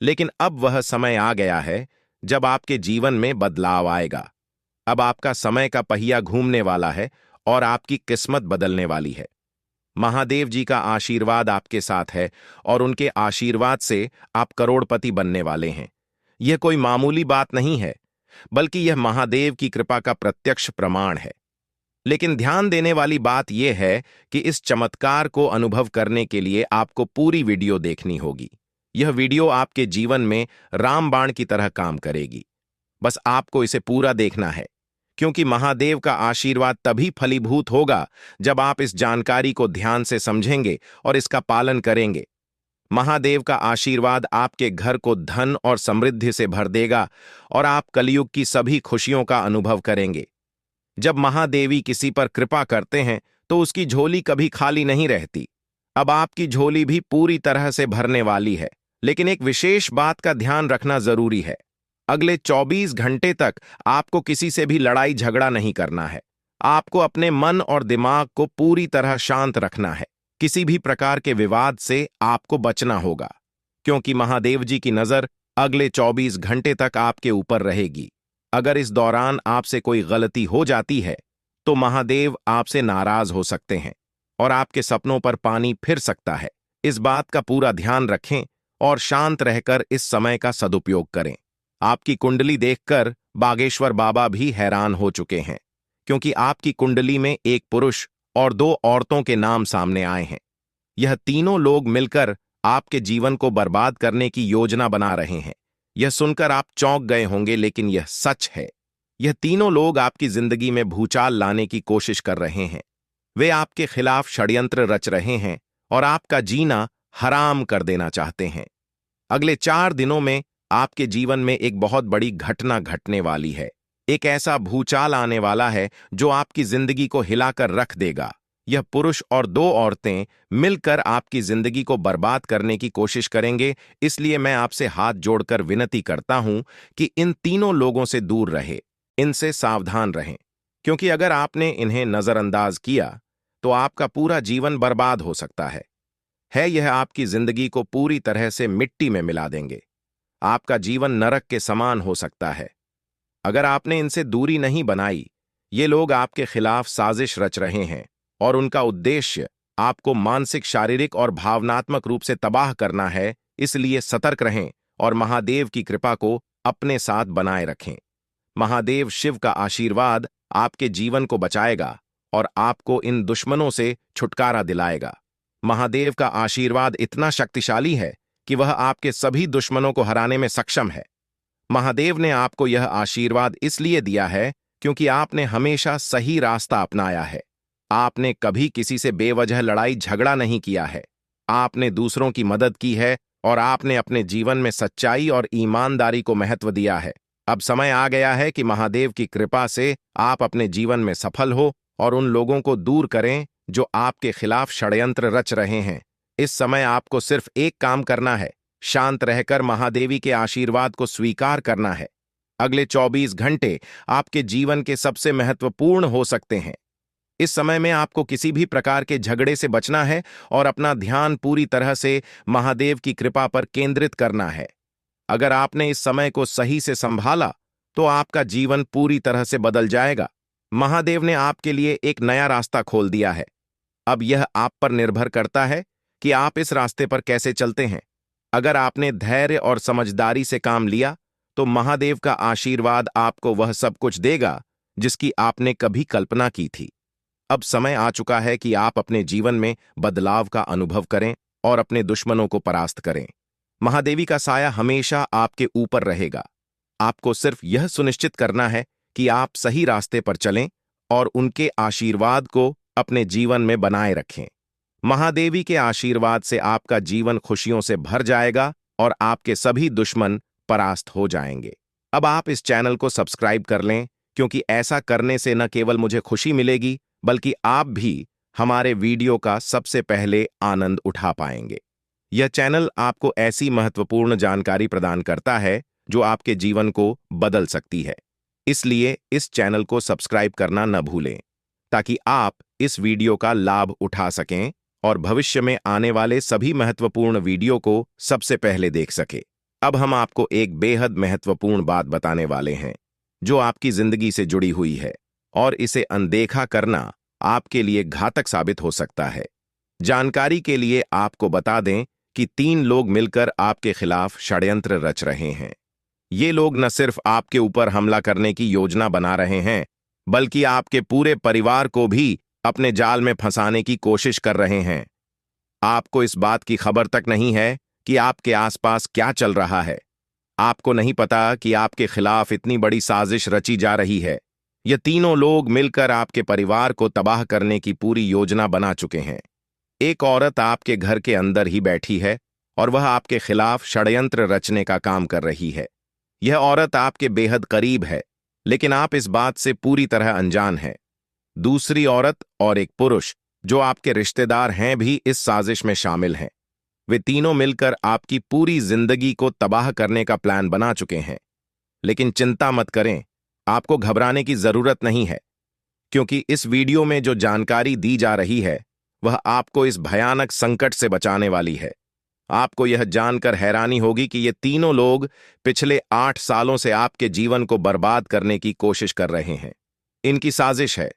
[SPEAKER 1] लेकिन अब वह समय आ गया है जब आपके जीवन में बदलाव आएगा। अब आपका समय का पहिया घूमने वाला है और आपकी किस्मत बदलने वाली है। महादेव जी का आशीर्वाद आपके साथ है और उनके आशीर्वाद से आप करोड़पति बनने वाले हैं। यह कोई मामूली बात नहीं है, बल्कि यह महादेव की कृपा का प्रत्यक्ष प्रमाण है। लेकिन ध्यान देने वाली बात यह है कि इस चमत्कार को अनुभव करने के लिए आपको पूरी वीडियो देखनी होगी। यह वीडियो आपके जीवन में रामबाण की तरह काम करेगी। बस आपको इसे पूरा देखना है, क्योंकि महादेव का आशीर्वाद तभी फलीभूत होगा जब आप इस जानकारी को ध्यान से समझेंगे और इसका पालन करेंगे। महादेव का आशीर्वाद आपके घर को धन और समृद्धि से भर देगा और आप कलयुग की सभी खुशियों का अनुभव करेंगे। जब महादेवी किसी पर कृपा करते हैं तो उसकी झोली कभी खाली नहीं रहती। अब आपकी झोली भी पूरी तरह से भरने वाली है, लेकिन एक विशेष बात का ध्यान रखना जरूरी है। अगले 24 घंटे तक आपको किसी से भी लड़ाई झगड़ा नहीं करना है। आपको अपने मन और दिमाग को पूरी तरह शांत रखना है। किसी भी प्रकार के विवाद से आपको बचना होगा, क्योंकि महादेव जी की नजर अगले 24 घंटे तक आपके ऊपर रहेगी। अगर इस दौरान आपसे कोई गलती हो जाती है तो महादेव आपसे नाराज हो सकते हैं और आपके सपनों पर पानी फिर सकता है। इस बात का पूरा ध्यान रखें और शांत रहकर इस समय का सदुपयोग करें। आपकी कुंडली देखकर बागेश्वर बाबा भी हैरान हो चुके हैं, क्योंकि आपकी कुंडली में एक पुरुष और दो औरतों के नाम सामने आए हैं। यह तीनों लोग मिलकर आपके जीवन को बर्बाद करने की योजना बना रहे हैं। यह सुनकर आप चौंक गए होंगे, लेकिन यह सच है। यह तीनों लोग आपकी जिंदगी में भूचाल लाने की कोशिश कर रहे हैं। वे आपके खिलाफ षड्यंत्र रच रहे हैं और आपका जीना हराम कर देना चाहते हैं। अगले 4 दिनों में आपके जीवन में एक बहुत बड़ी घटना घटने वाली है। एक ऐसा भूचाल आने वाला है जो आपकी जिंदगी को हिलाकर रख देगा। यह पुरुष और दो औरतें मिलकर आपकी जिंदगी को बर्बाद करने की कोशिश करेंगे, इसलिए मैं आपसे हाथ जोड़कर विनती करता हूं कि इन तीनों लोगों से दूर रहे, इनसे सावधान रहें, क्योंकि अगर आपने इन्हें नजरअंदाज किया तो आपका पूरा जीवन बर्बाद हो सकता है। यह आपकी जिंदगी को पूरी तरह से मिट्टी में मिला देंगे। आपका जीवन नरक के समान हो सकता है। अगर आपने इनसे दूरी नहीं बनाई, ये लोग आपके खिलाफ साजिश रच रहे हैं और उनका उद्देश्य आपको मानसिक, शारीरिक और भावनात्मक रूप से तबाह करना है। इसलिए सतर्क रहें और महादेव की कृपा को अपने साथ बनाए रखें। महादेव शिव का आशीर्वाद आपके जीवन को बचाएगा और आपको इन दुश्मनों से छुटकारा दिलाएगा। महादेव का आशीर्वाद इतना शक्तिशाली है कि वह आपके सभी दुश्मनों को हराने में सक्षम है। महादेव ने आपको यह आशीर्वाद इसलिए दिया है क्योंकि आपने हमेशा सही रास्ता अपनाया है। आपने कभी किसी से बेवजह लड़ाई झगड़ा नहीं किया है। आपने दूसरों की मदद की है और आपने अपने जीवन में सच्चाई और ईमानदारी को महत्व दिया है। अब समय आ गया है कि महादेव की कृपा से आप अपने जीवन में सफल हो और उन लोगों को दूर करें जो आपके खिलाफ षड्यंत्र रच रहे हैं। इस समय आपको सिर्फ एक काम करना है, शांत रहकर महादेवी के आशीर्वाद को स्वीकार करना है। अगले 24 घंटे आपके जीवन के सबसे महत्वपूर्ण हो सकते हैं। इस समय में आपको किसी भी प्रकार के झगड़े से बचना है और अपना ध्यान पूरी तरह से महादेव की कृपा पर केंद्रित करना है। अगर आपने इस समय को सही से संभाला तो आपका जीवन पूरी तरह से बदल जाएगा। महादेव ने आपके लिए एक नया रास्ता खोल दिया है। अब यह आप पर निर्भर करता है कि आप इस रास्ते पर कैसे चलते हैं। अगर आपने धैर्य और समझदारी से काम लिया तो महादेव का आशीर्वाद आपको वह सब कुछ देगा जिसकी आपने कभी कल्पना की थी। अब समय आ चुका है कि आप अपने जीवन में बदलाव का अनुभव करें और अपने दुश्मनों को परास्त करें। महादेवी का साया हमेशा आपके ऊपर रहेगा। आपको सिर्फ यह सुनिश्चित करना है कि आप सही रास्ते पर चलें और उनके आशीर्वाद को अपने जीवन में बनाए रखें। महादेवी के आशीर्वाद से आपका जीवन खुशियों से भर जाएगा और आपके सभी दुश्मन परास्त हो जाएंगे। अब आप इस चैनल को सब्सक्राइब कर लें, क्योंकि ऐसा करने से न केवल मुझे खुशी मिलेगी बल्कि आप भी हमारे वीडियो का सबसे पहले आनंद उठा पाएंगे। यह चैनल आपको ऐसी महत्वपूर्ण जानकारी प्रदान करता है जो आपके जीवन को बदल सकती है। इसलिए इस चैनल को सब्सक्राइब करना न भूलें, ताकि आप इस वीडियो का लाभ उठा सकें और भविष्य में आने वाले सभी महत्वपूर्ण वीडियो को सबसे पहले देख सकें। अब हम आपको एक बेहद महत्वपूर्ण बात बताने वाले हैं जो आपकी जिंदगी से जुड़ी हुई है और इसे अनदेखा करना आपके लिए घातक साबित हो सकता है। जानकारी के लिए आपको बता दें कि 3 लोग मिलकर आपके खिलाफ षड्यंत्र रच रहे हैं। ये लोग न सिर्फ आपके ऊपर हमला करने की योजना बना रहे हैं, बल्कि आपके पूरे परिवार को भी अपने जाल में फंसाने की कोशिश कर रहे हैं। आपको इस बात की खबर तक नहीं है कि आपके आसपास क्या चल रहा है। आपको नहीं पता कि आपके खिलाफ इतनी बड़ी साजिश रची जा रही है। ये तीनों लोग मिलकर आपके परिवार को तबाह करने की पूरी योजना बना चुके हैं। एक औरत आपके घर के अंदर ही बैठी है और वह आपके खिलाफ षड्यंत्र रचने का काम कर रही है। यह औरत आपके बेहद करीब है, लेकिन आप इस बात से पूरी तरह अनजान हैं। दूसरी औरत और एक पुरुष जो आपके रिश्तेदार हैं भी इस साजिश में शामिल हैं। वे तीनों मिलकर आपकी पूरी जिंदगी को तबाह करने का प्लान बना चुके हैं। लेकिन चिंता मत करें, आपको घबराने की जरूरत नहीं है, क्योंकि इस वीडियो में जो जानकारी दी जा रही है वह आपको इस भयानक संकट से बचाने वाली है। आपको यह जानकर हैरानी होगी कि ये तीनों लोग पिछले 8 सालों से आपके जीवन को बर्बाद करने की कोशिश कर रहे हैं। इनकी साजिश है,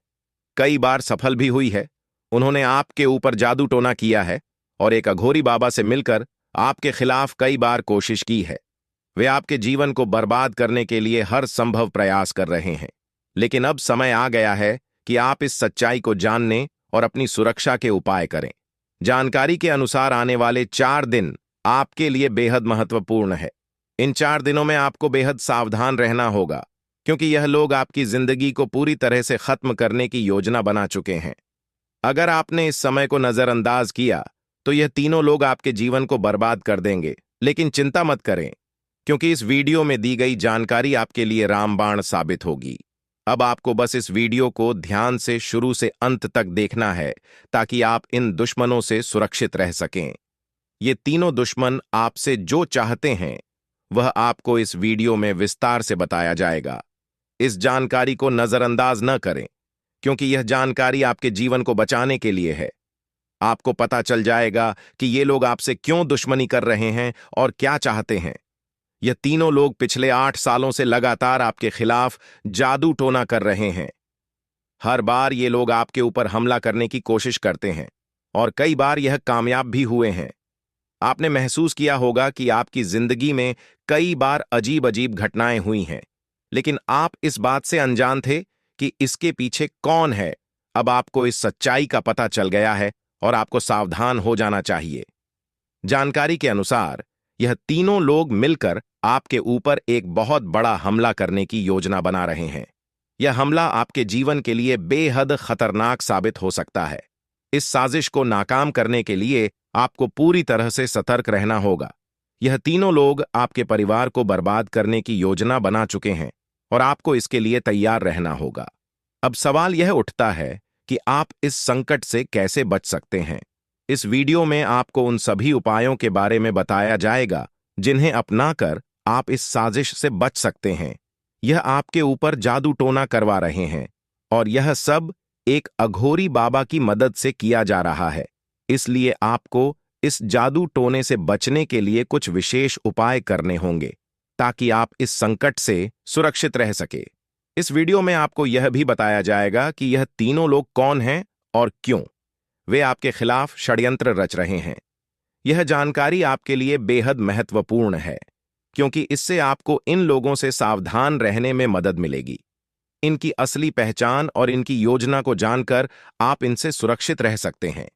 [SPEAKER 1] कई बार सफल भी हुई है। उन्होंने आपके ऊपर जादू टोना किया है और एक अघोरी बाबा से मिलकर आपके खिलाफ कई बार कोशिश की है। वे आपके जीवन को बर्बाद करने के लिए हर संभव प्रयास कर रहे हैं। लेकिन अब समय आ गया है कि आप इस सच्चाई को जानने और अपनी सुरक्षा के उपाय करें। जानकारी के अनुसार आने वाले 4 दिन आपके लिए बेहद महत्वपूर्ण है। इन 4 दिनों में आपको बेहद सावधान रहना होगा, क्योंकि यह लोग आपकी जिंदगी को पूरी तरह से खत्म करने की योजना बना चुके हैं। अगर आपने इस समय को नजरअंदाज किया तो यह तीनों लोग आपके जीवन को बर्बाद कर देंगे। लेकिन चिंता मत करें, क्योंकि इस वीडियो में दी गई जानकारी आपके लिए रामबाण साबित होगी। अब आपको बस इस वीडियो को ध्यान से शुरू से अंत तक देखना है, ताकि आप इन दुश्मनों से सुरक्षित रह सकें। ये तीनों दुश्मन आपसे जो चाहते हैं वह आपको इस वीडियो में विस्तार से बताया जाएगा। इस जानकारी को नजरअंदाज न करें, क्योंकि यह जानकारी आपके जीवन को बचाने के लिए है। आपको पता चल जाएगा कि ये लोग आपसे क्यों दुश्मनी कर रहे हैं और क्या चाहते हैं। यह तीनों लोग पिछले 8 सालों से लगातार आपके खिलाफ जादू टोना कर रहे हैं। हर बार ये लोग आपके ऊपर हमला करने की कोशिश करते हैं और कई बार यह कामयाब भी हुए हैं। आपने महसूस किया होगा कि आपकी जिंदगी में कई बार अजीब अजीब घटनाएं हुई हैं, लेकिन आप इस बात से अनजान थे कि इसके पीछे कौन है। अब आपको इस सच्चाई का पता चल गया है और आपको सावधान हो जाना चाहिए। जानकारी के अनुसार यह तीनों लोग मिलकर आपके ऊपर एक बहुत बड़ा हमला करने की योजना बना रहे हैं। यह हमला आपके जीवन के लिए बेहद खतरनाक साबित हो सकता है। इस साजिश को नाकाम करने के लिए आपको पूरी तरह से सतर्क रहना होगा। यह तीनों लोग आपके परिवार को बर्बाद करने की योजना बना चुके हैं और आपको इसके लिए तैयार रहना होगा। अब सवाल यह उठता है कि आप इस संकट से कैसे बच सकते हैं। इस वीडियो में आपको उन सभी उपायों के बारे में बताया जाएगा जिन्हें अपनाकर आप इस साजिश से बच सकते हैं। यह आपके ऊपर जादू टोना करवा रहे हैं और यह सब एक अघोरी बाबा की मदद से किया जा रहा है। इसलिए आपको इस जादू टोने से बचने के लिए कुछ विशेष उपाय करने होंगे, ताकि आप इस संकट से सुरक्षित रह सके। इस वीडियो में आपको यह भी बताया जाएगा कि यह तीनों लोग कौन हैं और क्यों वे आपके खिलाफ षड्यंत्र रच रहे हैं। यह जानकारी आपके लिए बेहद महत्वपूर्ण है, क्योंकि इससे आपको इन लोगों से सावधान रहने में मदद मिलेगी। इनकी असली पहचान और इनकी योजना को जानकर आप इनसे सुरक्षित रह सकते हैं।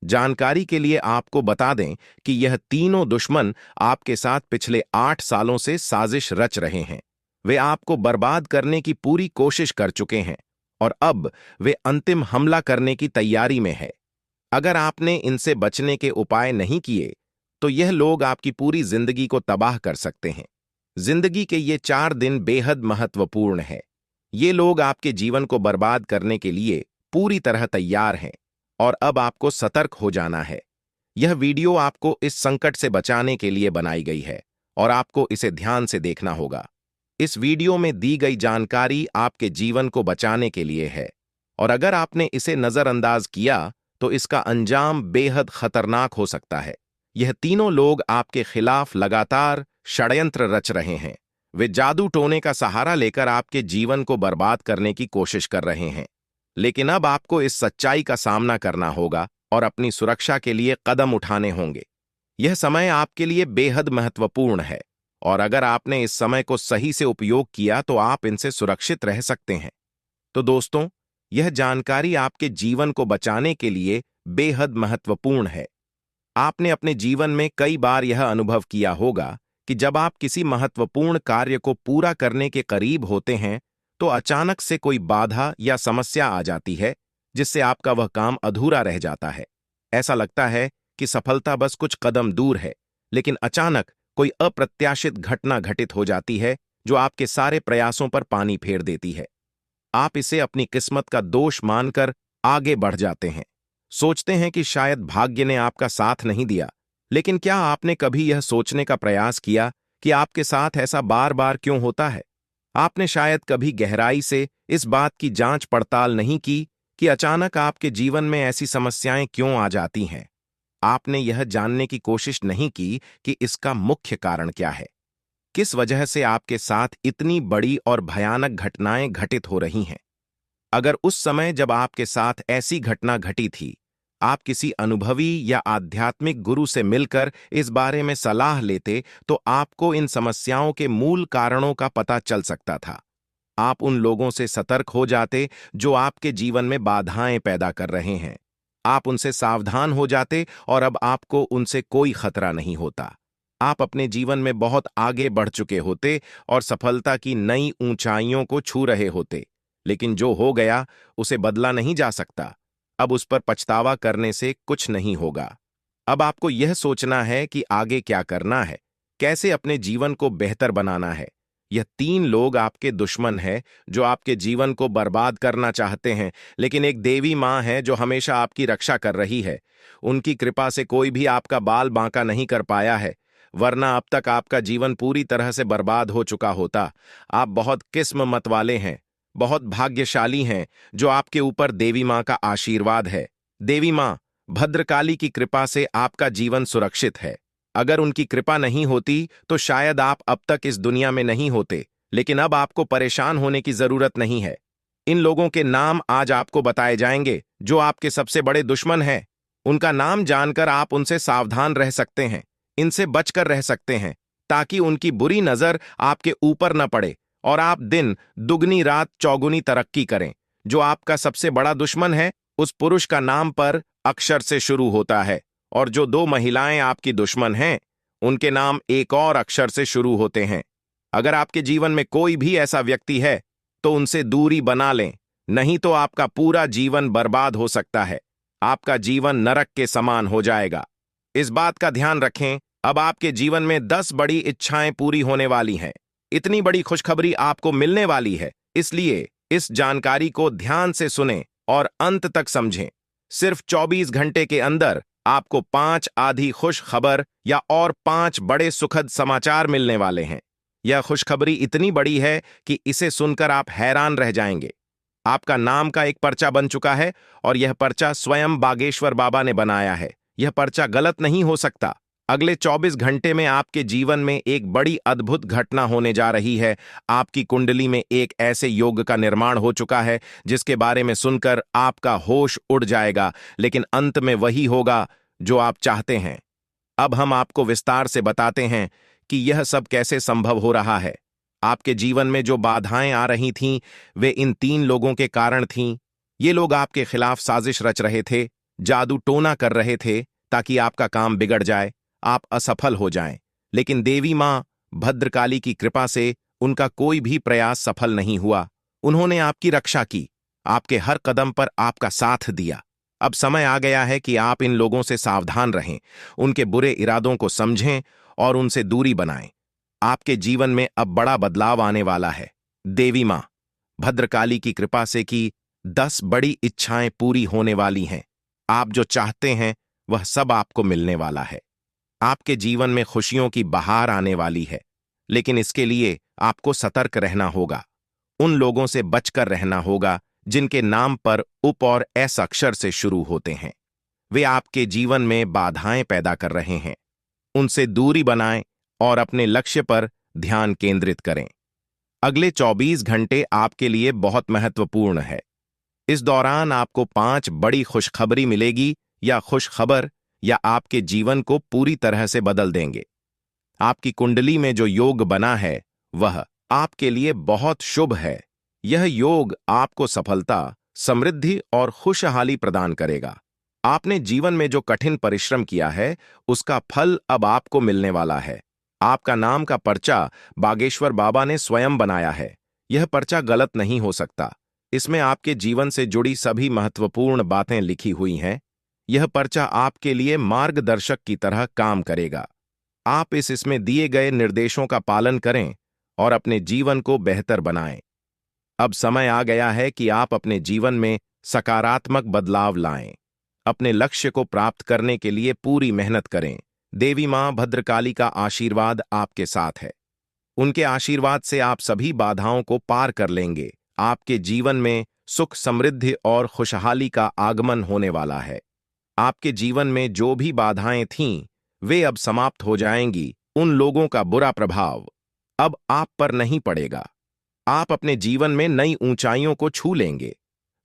[SPEAKER 1] जानकारी के लिए आपको बता दें कि यह तीनों दुश्मन आपके साथ पिछले 8 सालों से साजिश रच रहे हैं। वे आपको बर्बाद करने की पूरी कोशिश कर चुके हैं और अब वे अंतिम हमला करने की तैयारी में है। अगर आपने इनसे बचने के उपाय नहीं किए तो यह लोग आपकी पूरी जिंदगी को तबाह कर सकते हैं। जिंदगी के ये 4 दिन बेहद महत्वपूर्ण है। ये लोग आपके जीवन को बर्बाद करने के लिए पूरी तरह तैयार हैं और अब आपको सतर्क हो जाना है। यह वीडियो आपको इस संकट से बचाने के लिए बनाई गई है और आपको इसे ध्यान से देखना होगा। इस वीडियो में दी गई जानकारी आपके जीवन को बचाने के लिए है और अगर आपने इसे नजरअंदाज किया तो इसका अंजाम बेहद खतरनाक हो सकता है। यह तीनों लोग आपके खिलाफ लगातार षड्यंत्र रच रहे हैं। वे जादू टोने का सहारा लेकर आपके जीवन को बर्बाद करने की कोशिश कर रहे हैं। लेकिन अब आपको इस सच्चाई का सामना करना होगा और अपनी सुरक्षा के लिए कदम उठाने होंगे। यह समय आपके लिए बेहद महत्वपूर्ण है और अगर आपने इस समय को सही से उपयोग किया तो आप इनसे सुरक्षित रह सकते हैं। तो दोस्तों, यह जानकारी आपके जीवन को बचाने के लिए बेहद महत्वपूर्ण है। आपने अपने जीवन में कई बार यह अनुभव किया होगा कि जब आप किसी महत्वपूर्ण कार्य को पूरा करने के करीब होते हैं तो अचानक से कोई बाधा या समस्या आ जाती है, जिससे आपका वह काम अधूरा रह जाता है। ऐसा लगता है कि सफलता बस कुछ कदम दूर है, लेकिन अचानक कोई अप्रत्याशित घटना घटित हो जाती है जो आपके सारे प्रयासों पर पानी फेर देती है। आप इसे अपनी किस्मत का दोष मानकर आगे बढ़ जाते हैं। सोचते हैं कि शायद भाग्य ने आपका साथ नहीं दिया। लेकिन क्या आपने कभी यह सोचने का प्रयास किया कि आपके साथ ऐसा बार बार क्यों होता है? आपने शायद कभी गहराई से इस बात की जांच पड़ताल नहीं की कि अचानक आपके जीवन में ऐसी समस्याएं क्यों आ जाती हैं। आपने यह जानने की कोशिश नहीं की कि इसका मुख्य कारण क्या है। किस वजह से आपके साथ इतनी बड़ी और भयानक घटनाएं घटित हो रही हैं। अगर उस समय जब आपके साथ ऐसी घटना घटी थी, आप किसी अनुभवी या आध्यात्मिक गुरु से मिलकर इस बारे में सलाह लेते, तो आपको इन समस्याओं के मूल कारणों का पता चल सकता था। आप उन लोगों से सतर्क हो जाते जो आपके जीवन में बाधाएं पैदा कर रहे हैं। आप उनसे सावधान हो जाते और अब आपको उनसे कोई खतरा नहीं होता। आप अपने जीवन में बहुत आगे बढ़ चुके होते और सफलता की नई ऊंचाइयों को छू रहे होते। लेकिन जो हो गया उसे बदला नहीं जा सकता। अब उस पर पछतावा करने से कुछ नहीं होगा। अब आपको यह सोचना है कि आगे क्या करना है, कैसे अपने जीवन को बेहतर बनाना है। यह तीन लोग आपके दुश्मन हैं जो आपके जीवन को बर्बाद करना चाहते हैं, लेकिन एक देवी माँ है जो हमेशा आपकी रक्षा कर रही है। उनकी कृपा से कोई भी आपका बाल बांका नहीं कर पाया है, वरना अब तक आपका जीवन पूरी तरह से बर्बाद हो चुका होता। आप बहुत किस्मत वाले हैं, बहुत भाग्यशाली हैं जो आपके ऊपर देवी माँ का आशीर्वाद है। देवी माँ भद्रकाली की कृपा से आपका जीवन सुरक्षित है। अगर उनकी कृपा नहीं होती तो शायद आप अब तक इस दुनिया में नहीं होते, लेकिन अब आपको परेशान होने की जरूरत नहीं है। इन लोगों के नाम आज आपको बताए जाएंगे जो आपके सबसे बड़े दुश्मन हैं। उनका नाम जानकर आप उनसे सावधान रह सकते हैं, इनसे बचकर रह सकते हैं, ताकि उनकी बुरी नजर आपके ऊपर न पड़े और आप दिन दुगनी रात चौगुनी तरक्की करें। जो आपका सबसे बड़ा दुश्मन है, उस पुरुष का नाम पर अक्षर से शुरू होता है, और जो दो महिलाएं आपकी दुश्मन हैं, उनके नाम एक और अक्षर से शुरू होते हैं। अगर आपके जीवन में कोई भी ऐसा व्यक्ति है तो उनसे दूरी बना लें, नहीं तो आपका पूरा जीवन बर्बाद हो सकता है। आपका जीवन नरक के समान हो जाएगा। इस बात का ध्यान रखें, अब आपके जीवन में 10 बड़ी इच्छाएं पूरी होने वाली हैं। इतनी बड़ी खुशखबरी आपको मिलने वाली है, इसलिए इस जानकारी को ध्यान से सुनें और अंत तक समझें। सिर्फ 24 घंटे के अंदर आपको 5 आधी खुश खबर या और 5 बड़े सुखद समाचार मिलने वाले हैं। यह खुशखबरी इतनी बड़ी है कि इसे सुनकर आप हैरान रह जाएंगे। आपका नाम का एक पर्चा बन चुका है और यह पर्चा स्वयं बागेश्वर बाबा ने बनाया है। यह पर्चा गलत नहीं हो सकता। अगले 24 घंटे में आपके जीवन में एक बड़ी अद्भुत घटना होने जा रही है। आपकी कुंडली में एक ऐसे योग का निर्माण हो चुका है जिसके बारे में सुनकर आपका होश उड़ जाएगा, लेकिन अंत में वही होगा जो आप चाहते हैं। अब हम आपको विस्तार से बताते हैं कि यह सब कैसे संभव हो रहा है। आपके जीवन में जो बाधाएं आ रही थीं, वे इन तीन लोगों के कारण थीं। ये लोग आपके खिलाफ साजिश रच रहे थे, जादू टोना कर रहे थे ताकि आपका काम बिगड़ जाए, आप असफल हो जाएं। लेकिन देवी मां भद्रकाली की कृपा से उनका कोई भी प्रयास सफल नहीं हुआ। उन्होंने आपकी रक्षा की, आपके हर कदम पर आपका साथ दिया। अब समय आ गया है कि आप इन लोगों से सावधान रहें, उनके बुरे इरादों को समझें और उनसे दूरी बनाएं। आपके जीवन में अब बड़ा बदलाव आने वाला है। देवी मां भद्रकाली की कृपा से कि 10 बड़ी इच्छाएं पूरी होने वाली हैं। आप जो चाहते हैं वह सब आपको मिलने वाला है। आपके जीवन में खुशियों की बहार आने वाली है, लेकिन इसके लिए आपको सतर्क रहना होगा। उन लोगों से बचकर रहना होगा जिनके नाम पर उप और एस अक्षर से शुरू होते हैं। वे आपके जीवन में बाधाएं पैदा कर रहे हैं। उनसे दूरी बनाएं और अपने लक्ष्य पर ध्यान केंद्रित करें। अगले 24 घंटे आपके लिए बहुत महत्वपूर्ण है। इस दौरान आपको 5 बड़ी खुशखबरी मिलेगी या खुशखबर या आपके जीवन को पूरी तरह से बदल देंगे। आपकी कुंडली में जो योग बना है वह आपके लिए बहुत शुभ है। यह योग आपको सफलता, समृद्धि और खुशहाली प्रदान करेगा। आपने जीवन में जो कठिन परिश्रम किया है उसका फल अब आपको मिलने वाला है। आपका नाम का पर्चा बागेश्वर बाबा ने स्वयं बनाया है। यह पर्चा गलत नहीं हो सकता। इसमें आपके जीवन से जुड़ी सभी महत्वपूर्ण बातें लिखी हुई हैं। यह पर्चा आपके लिए मार्गदर्शक की तरह काम करेगा। आप इसमें दिए गए निर्देशों का पालन करें और अपने जीवन को बेहतर बनाएं। अब समय आ गया है कि आप अपने जीवन में सकारात्मक बदलाव लाएं। अपने लक्ष्य को प्राप्त करने के लिए पूरी मेहनत करें। देवी मां भद्रकाली का आशीर्वाद आपके साथ है। उनके आशीर्वाद से आप सभी बाधाओं को पार कर लेंगे। आपके जीवन में सुख, समृद्धि और खुशहाली का आगमन होने वाला है। आपके जीवन में जो भी बाधाएं थीं, वे अब समाप्त हो जाएंगी। उन लोगों का बुरा प्रभाव अब आप पर नहीं पड़ेगा। आप अपने जीवन में नई ऊंचाइयों को छू लेंगे।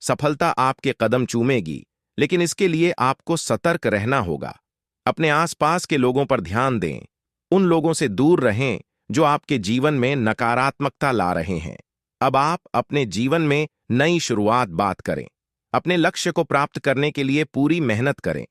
[SPEAKER 1] सफलता आपके कदम चूमेगी, लेकिन इसके लिए आपको सतर्क रहना होगा। अपने आसपास के लोगों पर ध्यान दें। उन लोगों से दूर रहें जो आपके जीवन में नकारात्मकता ला रहे हैं। अब आप अपने जीवन में नई शुरुआत बात करें। अपने लक्ष्य को प्राप्त करने के लिए पूरी मेहनत करें।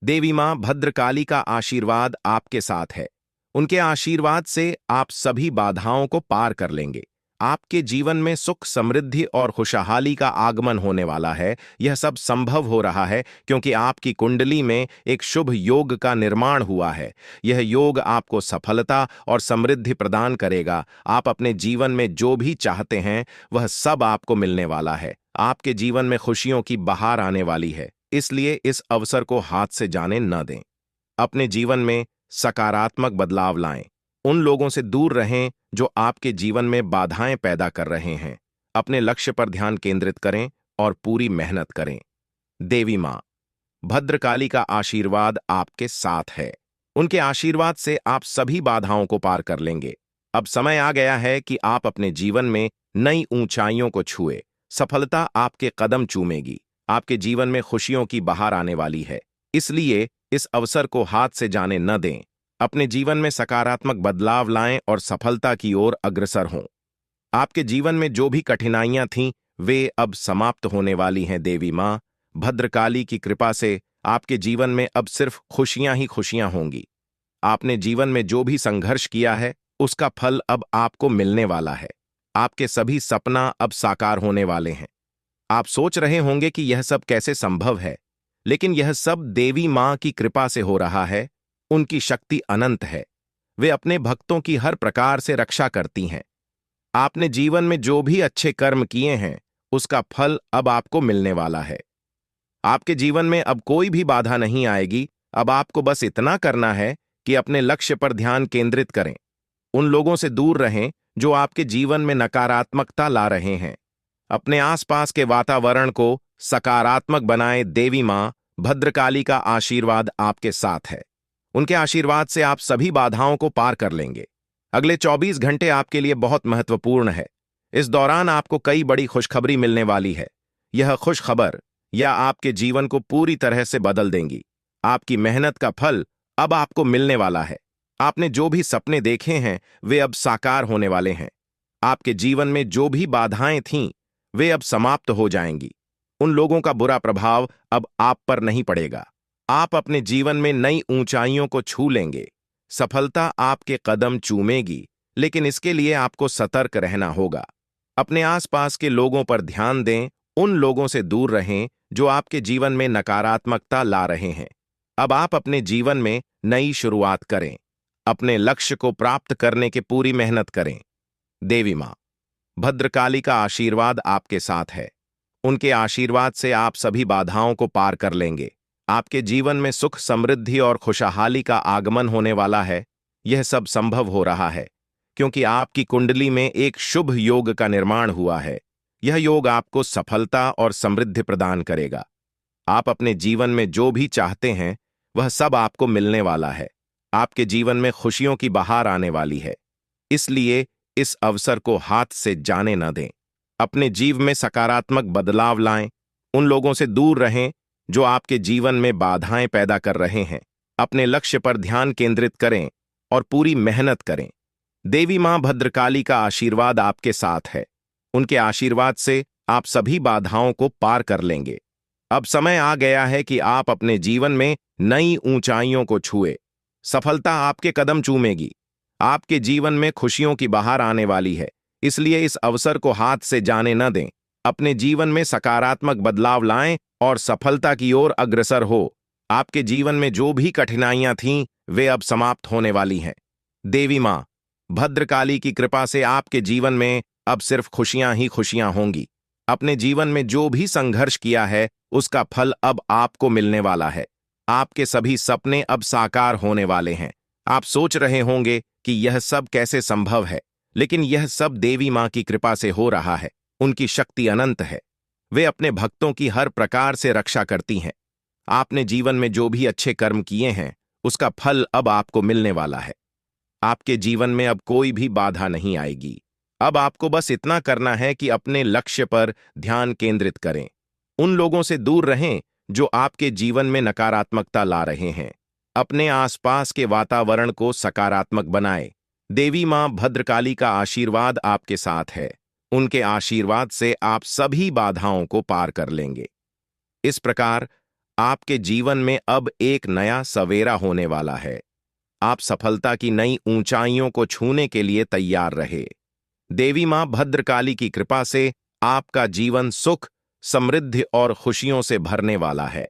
[SPEAKER 1] देवी मां भद्रकाली का आशीर्वाद आपके साथ है। उनके आशीर्वाद से आप सभी बाधाओं को पार कर लेंगे। आपके जीवन में सुख, समृद्धि और खुशहाली का आगमन होने वाला है। यह सब संभव हो रहा है क्योंकि आपकी कुंडली में एक शुभ योग का निर्माण हुआ है। यह योग आपको सफलता और समृद्धि प्रदान करेगा। आप अपने जीवन में जो भी चाहते हैं, वह सब आपको मिलने वाला है। आपके जीवन में खुशियों की बहार आने वाली है, इसलिए इस अवसर को हाथ से जाने न दें। अपने जीवन में सकारात्मक बदलाव लाएं। उन लोगों से दूर रहें जो आपके जीवन में बाधाएं पैदा कर रहे हैं। अपने लक्ष्य पर ध्यान केंद्रित करें और पूरी मेहनत करें। देवी मां भद्रकाली का आशीर्वाद आपके साथ है। उनके आशीर्वाद से आप सभी बाधाओं को पार कर लेंगे। अब समय आ गया है कि आप अपने जीवन में नई ऊंचाइयों को छुए। सफलता आपके कदम चूमेगी। आपके जीवन में खुशियों की बहार आने वाली है, इसलिए इस अवसर को हाथ से जाने न दें। अपने जीवन में सकारात्मक बदलाव लाएं और सफलता की ओर अग्रसर हों। आपके जीवन में जो भी कठिनाइयां थीं, वे अब समाप्त होने वाली हैं। देवी मां भद्रकाली की कृपा से आपके जीवन में अब सिर्फ खुशियां ही खुशियां होंगी। आपने जीवन में जो भी संघर्ष किया है, उसका फल अब आपको मिलने वाला है। आपके सभी सपना अब साकार होने वाले हैं। आप सोच रहे होंगे कि यह सब कैसे संभव है, लेकिन यह सब देवी मां की कृपा से हो रहा है। उनकी शक्ति अनंत है। वे अपने भक्तों की हर प्रकार से रक्षा करती हैं। आपने जीवन में जो भी अच्छे कर्म किए हैं, उसका फल अब आपको मिलने वाला है। आपके जीवन में अब कोई भी बाधा नहीं आएगी। अब आपको बस इतना करना है कि अपने लक्ष्य पर ध्यान केंद्रित करें। उन लोगों से दूर रहें जो आपके जीवन में नकारात्मकता ला रहे हैं। अपने आसपास के वातावरण को सकारात्मक बनाएं। देवी मां भद्रकाली का आशीर्वाद आपके साथ है। उनके आशीर्वाद से आप सभी बाधाओं को पार कर लेंगे। अगले 24 घंटे आपके लिए बहुत महत्वपूर्ण है। इस दौरान आपको कई बड़ी खुशखबरी मिलने वाली है। यह खुशखबर या आपके जीवन को पूरी तरह से बदल देंगी। आपकी मेहनत का फल अब आपको मिलने वाला है। आपने जो भी सपने देखे हैं, वे अब साकार होने वाले हैं। आपके जीवन में जो भी बाधाएं थीं, वे अब समाप्त हो जाएंगी। उन लोगों का बुरा प्रभाव अब आप पर नहीं पड़ेगा। आप अपने जीवन में नई ऊंचाइयों को छू लेंगे। सफलता आपके कदम चूमेगी, लेकिन इसके लिए आपको सतर्क रहना होगा। अपने आसपास के लोगों पर ध्यान दें। उन लोगों से दूर रहें जो आपके जीवन में नकारात्मकता ला रहे हैं। अब आप अपने जीवन में नई शुरुआत करें। अपने लक्ष्य को प्राप्त करने की पूरी मेहनत करें। देवी मां भद्रकाली का आशीर्वाद आपके साथ है। उनके आशीर्वाद से आप सभी बाधाओं को पार कर लेंगे। आपके जीवन में सुख, समृद्धि और खुशहाली का आगमन होने वाला है। यह सब संभव हो रहा है क्योंकि आपकी कुंडली में एक शुभ योग का निर्माण हुआ है। यह योग आपको सफलता और समृद्धि प्रदान करेगा। आप अपने जीवन में जो भी चाहते हैं, वह सब आपको मिलने वाला है। आपके जीवन में खुशियों की बहार आने वाली है, इसलिए इस अवसर को हाथ से जाने न दें। अपने जीवन में सकारात्मक बदलाव लाएं। उन लोगों से दूर रहें जो आपके जीवन में बाधाएं पैदा कर रहे हैं। अपने लक्ष्य पर ध्यान केंद्रित करें और पूरी मेहनत करें। देवी मां भद्रकाली का आशीर्वाद आपके साथ है। उनके आशीर्वाद से आप सभी बाधाओं को पार कर लेंगे। अब समय आ गया है कि आप अपने जीवन में नई ऊंचाइयों को छुए। सफलता आपके कदम चूमेगी। आपके जीवन में खुशियों की बहार आने वाली है, इसलिए इस अवसर को हाथ से जाने न दें। अपने जीवन में सकारात्मक बदलाव लाएं और सफलता की ओर अग्रसर हो। आपके जीवन में जो भी कठिनाइयां थीं, वे अब समाप्त होने वाली हैं। देवी मां भद्रकाली की कृपा से आपके जीवन में अब सिर्फ खुशियां ही खुशियां होंगी। अपने जीवन में जो भी संघर्ष किया है, उसका फल अब आपको मिलने वाला है। आपके सभी सपने अब साकार होने वाले हैं। आप सोच रहे होंगे कि यह सब कैसे संभव है, लेकिन यह सब देवी मां की कृपा से हो रहा है। उनकी शक्ति अनंत है। वे अपने भक्तों की हर प्रकार से रक्षा करती हैं। आपने जीवन में जो भी अच्छे कर्म किए हैं, उसका फल अब आपको मिलने वाला है। आपके जीवन में अब कोई भी बाधा नहीं आएगी। अब आपको बस इतना करना है कि अपने लक्ष्य पर ध्यान केंद्रित करें। उन लोगों से दूर रहें जो आपके जीवन में नकारात्मकता ला रहे हैं। अपने आसपास के वातावरण को सकारात्मक बनाएं। देवी मां भद्रकाली का आशीर्वाद आपके साथ है। उनके आशीर्वाद से आप सभी बाधाओं को पार कर लेंगे। इस प्रकार आपके जीवन में अब एक नया सवेरा होने वाला है। आप सफलता की नई ऊंचाइयों को छूने के लिए तैयार रहे। देवी मां भद्रकाली की कृपा से आपका जीवन सुख, समृद्धि और खुशियों से भरने वाला है।